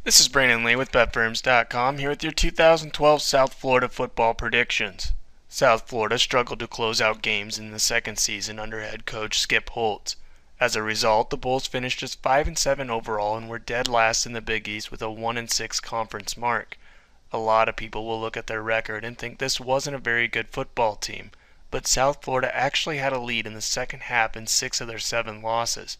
This is Brandon Lee with BetFirms.com here with your 2012 South Florida football predictions. South Florida struggled to close out games in the second season under head coach Skip Holtz. As a result, the Bulls finished just 5-7 overall and were dead last in the Big East with a 1-6 conference mark. A lot of people will look at their record and think this wasn't a very good football team, but South Florida actually had a lead in the second half in 6 of their 7 losses.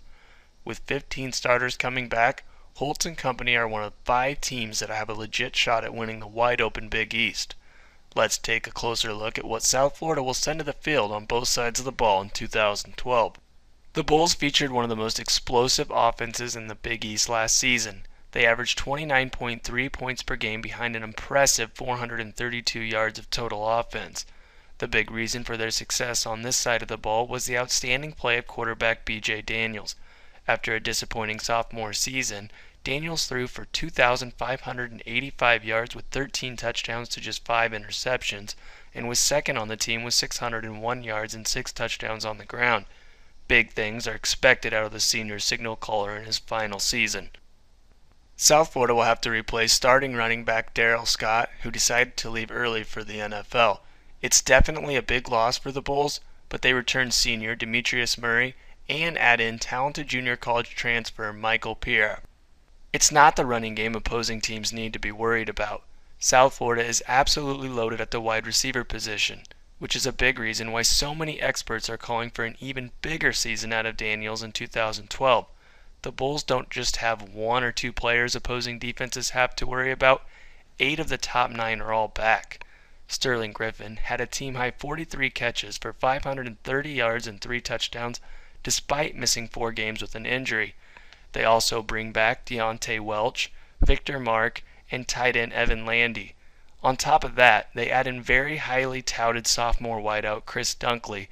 With 15 starters coming back, Holtz and company are one of 5 teams that have a legit shot at winning the wide-open Big East. Let's take a closer look at what South Florida will send to the field on both sides of the ball in 2012. The Bulls featured one of the most explosive offenses in the Big East last season. They averaged 29.3 points per game behind an impressive 432 yards of total offense. The big reason for their success on this side of the ball was the outstanding play of quarterback B.J. Daniels. After a disappointing sophomore season, Daniels threw for 2,585 yards with 13 touchdowns to just 5 interceptions, and was second on the team with 601 yards and 6 touchdowns on the ground. Big things are expected out of the senior signal caller in his final season. South Florida will have to replace starting running back Darrell Scott, who decided to leave early for the NFL. It's definitely a big loss for the Bulls, but they returned senior Demetrius Murray and add in talented junior college transfer Michael Pierre. It's not the running game opposing teams need to be worried about. South Florida is absolutely loaded at the wide receiver position, which is a big reason why so many experts are calling for an even bigger season out of Daniels in 2012. The Bulls don't just have 1 or 2 players opposing defenses have to worry about. 8 of the top 9 are all back. Sterling Griffin had a team-high 43 catches for 530 yards and 3 touchdowns, despite missing 4 games with an injury. They also bring back Deontay Welch, Victor Mark, and tight end Evan Landy. On top of that, they add in very highly touted sophomore wideout Chris Dunkley,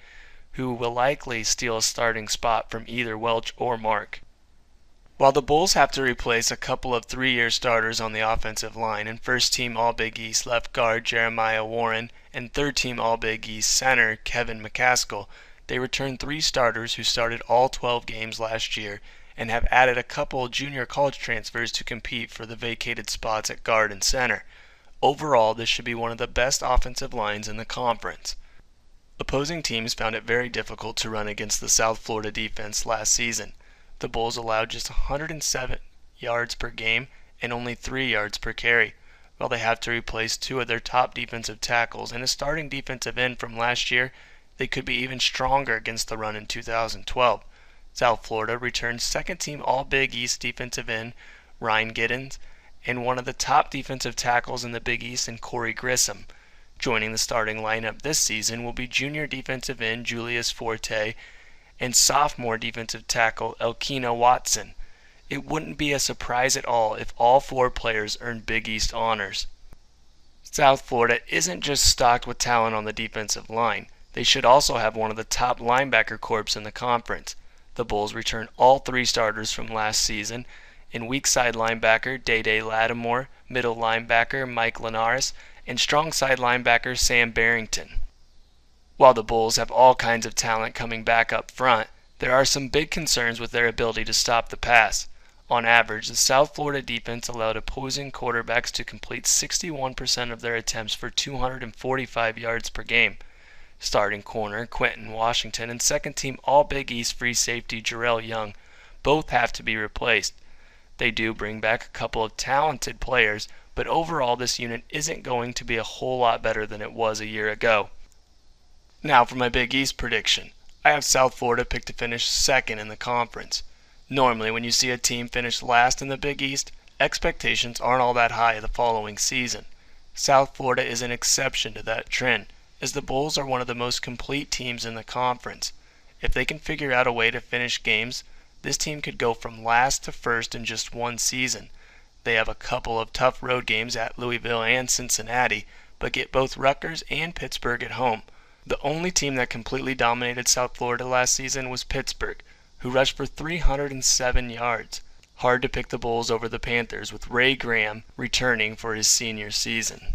who will likely steal a starting spot from either Welch or Mark. While the Bulls have to replace a couple of 3-year starters on the offensive line and first-team All-Big East left guard Jeremiah Warren and third-team All-Big East center Kevin McCaskill, they returned 3 starters who started all 12 games last year and have added a couple junior college transfers to compete for the vacated spots at guard and center. Overall, this should be one of the best offensive lines in the conference. Opposing teams found it very difficult to run against the South Florida defense last season. The Bulls allowed just 107 yards per game and only 3 yards per carry. While they have to replace 2 of their top defensive tackles and a starting defensive end from last year, they could be even stronger against the run in 2012. South Florida returned second-team All-Big East defensive end Ryan Giddens and one of the top defensive tackles in the Big East in Corey Grissom. Joining the starting lineup this season will be junior defensive end Julius Forte and sophomore defensive tackle Elkina Watson. It wouldn't be a surprise at all if all 4 players earned Big East honors. South Florida isn't just stocked with talent on the defensive line. They should also have one of the top linebacker corps in the conference. The Bulls return all 3 starters from last season in weak side linebacker Day-Day Lattimore, middle linebacker Mike Linares, and strong side linebacker Sam Barrington. While the Bulls have all kinds of talent coming back up front, there are some big concerns with their ability to stop the pass. On average, the South Florida defense allowed opposing quarterbacks to complete 61% of their attempts for 245 yards per game. Starting corner Quentin Washington and second-team All-Big East free safety Jarrell Young both have to be replaced. They do bring back a couple of talented players, but overall this unit isn't going to be a whole lot better than it was a year ago. Now for my Big East prediction. I have South Florida picked to finish second in the conference. Normally when you see a team finish last in the Big East, expectations aren't all that high the following season. South Florida is an exception to that trend, as the Bulls are one of the most complete teams in the conference. If they can figure out a way to finish games, this team could go from last to first in just one season. They have a couple of tough road games at Louisville and Cincinnati, but get both Rutgers and Pittsburgh at home. The only team that completely dominated South Florida last season was Pittsburgh, who rushed for 307 yards. Hard to pick the Bulls over the Panthers with Ray Graham returning for his senior season.